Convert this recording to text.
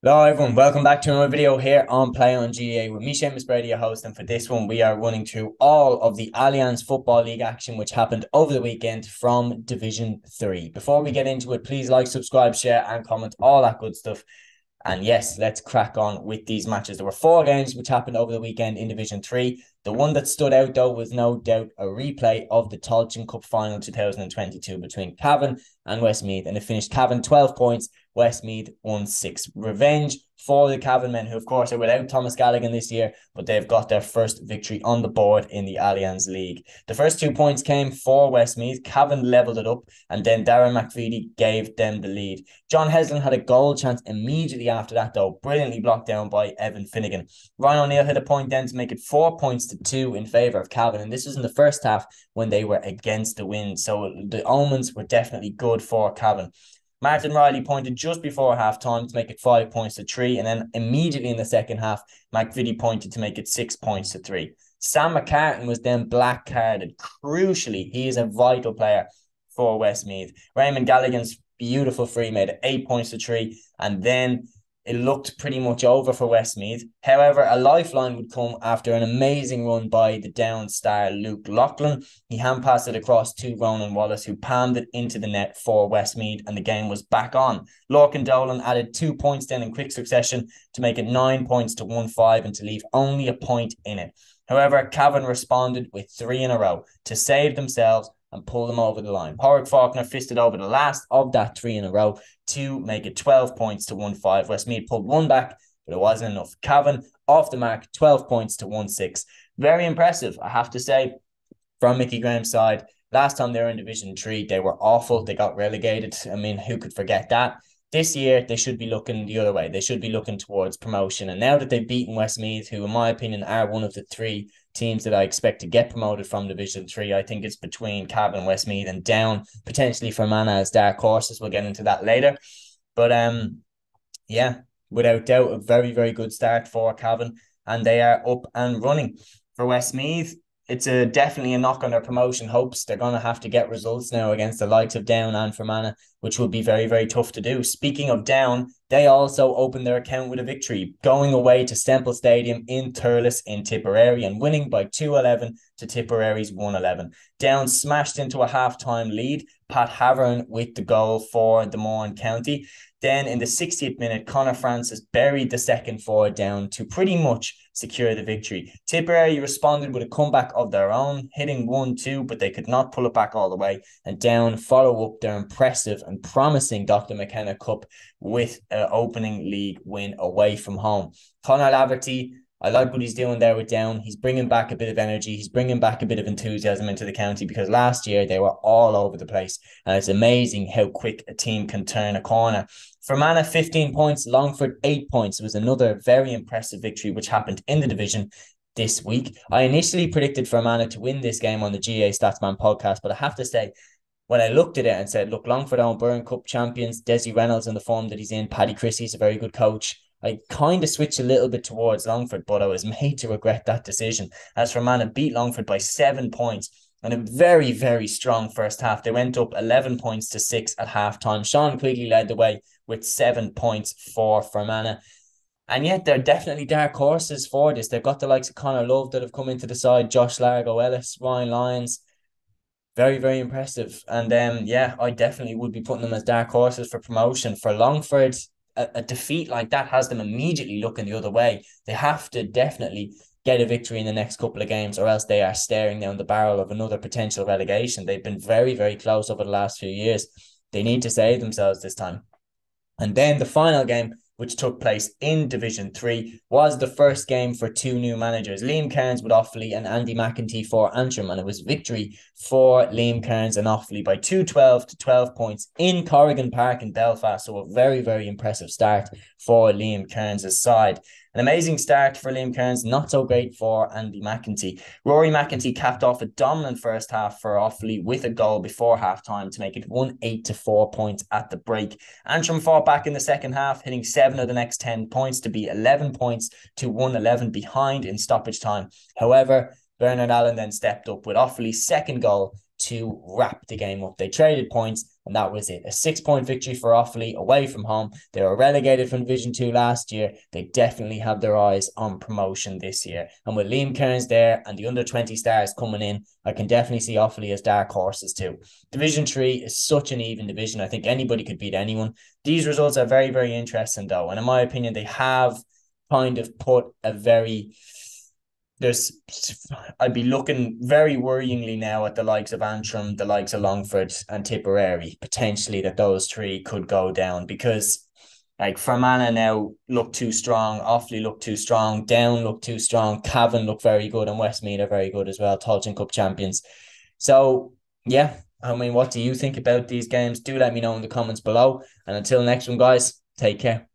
Hello everyone, welcome back to another video here on Play on GAA with me, Seamus Brady, your host, and for this one we are running through all of the Allianz Football League action which happened over the weekend from Division 3. Before we get into it, please like, subscribe, share and comment, all that good stuff. And yes, let's crack on with these matches. There were four games which happened over the weekend in Division 3. The one that stood out, though, was no doubt a replay of the Tailteann Cup Final 2022 between Cavan and Westmeath. And it finished Cavan 12 points, Westmeath 1-6. Revenge for the Cavan men, who, of course, are without Thomas Galligan this year, but they've got their first victory on the board in the Allianz League. The first 2 points came for Westmeath. Cavan levelled it up, and then Darren McVeety gave them the lead. John Heslin had a goal chance immediately after that, though, brilliantly blocked down by Evan Finnegan. Ryan O'Neill hit a point then to make it 4 points to 2 in favour of Cavan, and this was in the first half when they were against the wind, so the omens were definitely good for Cavan. Martin Riley pointed just before half time to make it 5 points to 3, and then immediately in the second half, McVitie pointed to make it 6 points to 3. Sam McCartan was then black carded. Crucially, he is a vital player for Westmeath. Raymond Galligan's beautiful free made it 8 points to 3, and then it looked pretty much over for Westmeath. However, a lifeline would come after an amazing run by the down star Luke Loughlin. He hand passed it across to Ronan Wallace, who palmed it into the net for Westmeath, and the game was back on. Lorcan Dolan added 2 points then in quick succession to make it 9 points to 1-5 and to leave only a point in it. However, Cavan responded with three in a row to save themselves and pull them over the line. Porrick Faulkner fisted over the last of that three in a row to make it 12 points to 1-5. Westmeath pulled one back, but it wasn't enough. Cavan off the mark, 12 points to 1-6. Very impressive, I have to say, from Mickey Graham's side. Last time they were in Division 3, they were awful. They got relegated. I mean, who could forget that? This year, they should be looking the other way. They should be looking towards promotion. And now that they've beaten Westmeath, who, in my opinion, are one of the three teams that I expect to get promoted from Division 3, I think it's between Cavan, Westmeath, and down, potentially Fermanagh as dark horses. We'll get into that later. But yeah, without doubt, a very, very good start for Cavan, and they are up and running. For Westmeath, it's definitely a knock on their promotion hopes. They're going to have to get results now against the likes of Down and Fermanagh, which will be very, very tough to do. Speaking of Down, they also opened their account with a victory, going away to Semple Stadium in Thurles in Tipperary and winning by 2-11 to Tipperary's 1-11. Down smashed into a half-time lead. Pat Havern with the goal for the Mourne County. Then in the 60th minute, Conor Francis buried the second forward down to pretty much secure the victory. Tipperary responded with a comeback of their own, hitting 1-2, but they could not pull it back all the way. And Down follow up their impressive and promising Dr. McKenna Cup with an opening league win away from home. Conor Laverty, I like what he's doing there with Down. He's bringing back a bit of energy. He's bringing back a bit of enthusiasm into the county, because last year they were all over the place. And it's amazing how quick a team can turn a corner. Fermanagh, 15 points. Longford, 8 points. It was another very impressive victory which happened in the division this week. I initially predicted Fermanagh to win this game on the GA Statsman podcast, but I have to say, when I looked at it and said, look, Longford own Byrne Cup champions, Desi Reynolds in the form that he's in, Paddy Christie's a very good coach, I kind of switched a little bit towards Longford, but I was made to regret that decision, as Fermanagh beat Longford by 7 points and a very, very strong first half. They went up 11 points to 6 at halftime. Sean Quigley led the way with 7 points for Fermanagh. And yet they're definitely dark horses for this. They've got the likes of Connor Love that have come into the side, Josh Largo Ellis, Ryan Lyons. Very, very impressive. And yeah, I definitely would be putting them as dark horses for promotion. For Longford, a defeat like that has them immediately looking the other way. They have to definitely get a victory in the next couple of games, or else they are staring down the barrel of another potential relegation. They've been very, very close over the last few years. They need to save themselves this time. And then the final game, which took place in Division 3, was the first game for two new managers, Liam Kearns with Offaly and Andy McEntee for Antrim, and it was victory for Liam Kearns and Offaly by 2-12 to 12 points in Corrigan Park in Belfast. So a very, very impressive start for Liam Kearns' side. An amazing start for Liam Kearns, not so great for Andy McEntee. Rory McEntee capped off a dominant first half for Offaly with a goal before half-time to make it 1-8 to 4 points at the break. Antrim fought back in the second half, hitting 7 of the next 10 points to be 11 points to 1-11 behind in stoppage time. However, Bernard Allen then stepped up with Offaly's second goal to wrap the game up. They traded points, and that was it. A 6-point victory for Offaly away from home. They were relegated from Division 2 last year. They definitely have their eyes on promotion this year. And with Liam Kearns there and the under-20 stars coming in, I can definitely see Offaly as dark horses too. Division 3 is such an even division. I think anybody could beat anyone. These results are very, very interesting though. And in my opinion, they have kind of put a very... I'd be looking very worryingly now at the likes of Antrim, the likes of Longford and Tipperary, potentially that those three could go down, because like Fermanagh now look too strong, Offaly look too strong, Down look too strong, Cavan look very good, and Westmeath are very good as well, Tailteann Cup champions. So yeah, I mean, what do you think about these games? Do let me know in the comments below, and until next one, guys, take care.